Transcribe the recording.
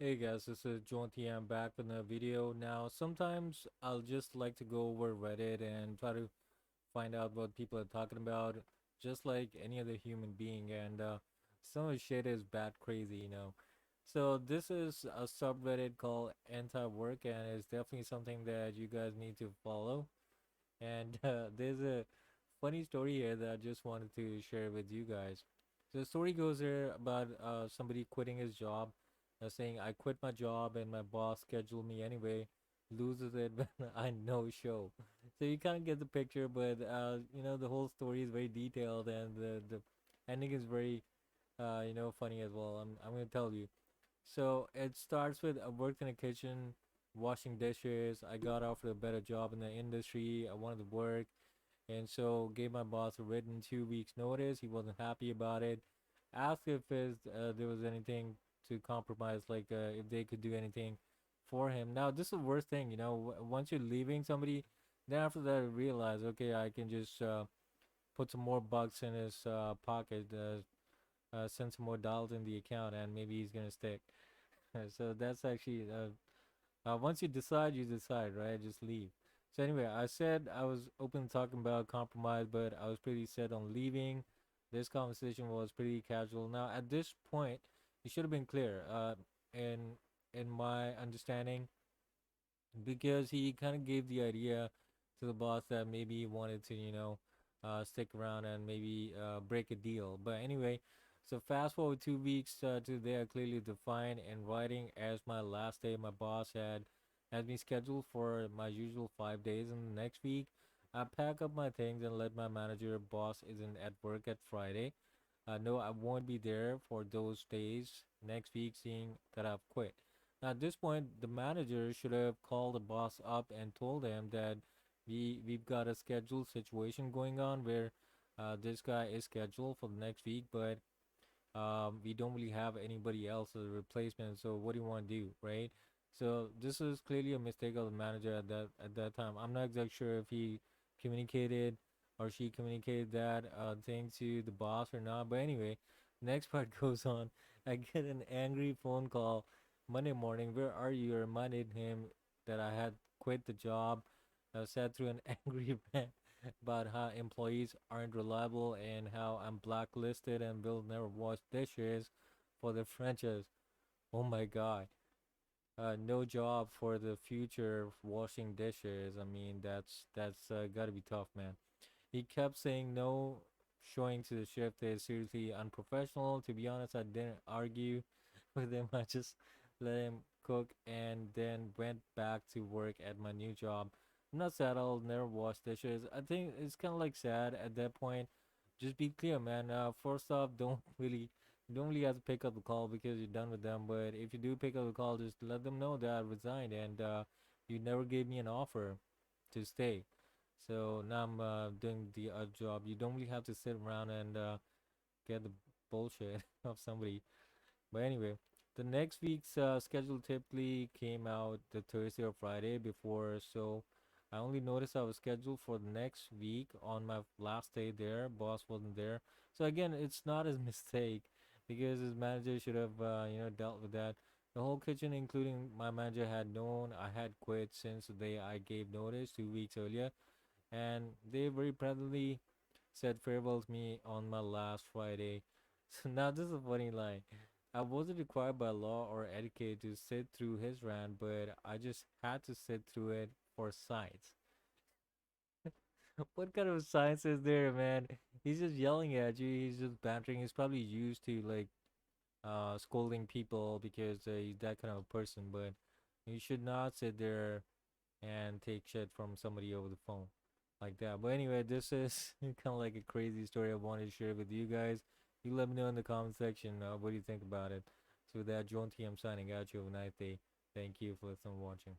Hey guys, this is Jonty. I'm back with another video. Now, sometimes I'll just like to go over Reddit and try to find out what people are talking about, just like any other human being. And some of the shit is bat crazy. So this is a subreddit called Anti-Work, and it's definitely something that you guys need to follow. And there's a funny story here that I just wanted to share with you guys. So the story goes here about somebody quitting his job, saying, "I quit my job and my boss scheduled me anyway." Loses it when I no show. So you kind of get the picture, but the whole story is very detailed and the ending is very funny as well. I'm gonna tell you. So it starts with I worked in a kitchen, washing dishes. I got offered a better job in the industry. I wanted to work, and so gave my boss a written 2 weeks notice. He wasn't happy about it. Asked if there was anything to compromise, like if they could do anything for him. Now this is the worst thing, once you're leaving somebody, then after that I realize, okay, I can just put some more bucks in his pocket, send some more dollars in the account, and maybe he's gonna stick. So that's actually once you decide, right? Just leave. So anyway, I said I was open to talking about compromise, but I was pretty set on leaving. This conversation was pretty casual. Now at this point, it should have been clear. In my understanding, because he kind of gave the idea to the boss that maybe he wanted to, stick around and maybe break a deal. But anyway, so fast forward 2 weeks to there, clearly defined in writing as my last day. My boss had me scheduled for my usual 5 days, and the next week I pack up my things and let my manager boss isn't at work at Friday. No, I won't be there for those days next week, seeing that I've quit. Now, at this point, the manager should have called the boss up and told him that we've got a scheduled situation going on where this guy is scheduled for the next week, but we don't really have anybody else as a replacement. So what do you want to do, right? So this is clearly a mistake of the manager at that time. I'm not exactly sure if he communicated or she communicated that thing to the boss or not. But anyway, next part goes on. I get an angry phone call Monday morning. Where are you? I reminded him that I had quit the job. I sat through an angry rant about how employees aren't reliable and how I'm blacklisted and will never wash dishes for the franchise. Oh my god. No job for the future washing dishes. I mean, that's gotta be tough, man. He kept saying no, showing to the shift is seriously unprofessional. To be honest, I didn't argue with him. I just let him cook and then went back to work at my new job. I'm not sad I'll never wash dishes. I think it's kind of like sad at that point. Just be clear, man. First off, don't really have to pick up the call because you're done with them. But if you do pick up the call, just let them know that I resigned and you never gave me an offer to stay. So now I'm doing the other job. You don't really have to sit around and get the bullshit of somebody. But anyway, the next week's schedule typically came out the Thursday or Friday before, so I only noticed I was scheduled for the next week on my last day there. Boss wasn't there, so again, it's not his mistake because his manager should have dealt with that. The whole kitchen, including my manager, had known I had quit since the day I gave notice 2 weeks earlier, and they very proudly said farewell to me on my last Friday. So now this is a funny line. I wasn't required by law or etiquette to sit through his rant, but I just had to sit through it for science. What kind of science is there, man? He's just yelling at you. He's just bantering. He's probably used to like scolding people because he's that kind of a person. But you should not sit there and take shit from somebody over the phone like that. But anyway, this is kind of like a crazy story I wanted to share with you guys. You let me know in the comment section what do you think about it. So with that, John T, I'm signing out. You have a nice day. Thank you for listening and watching.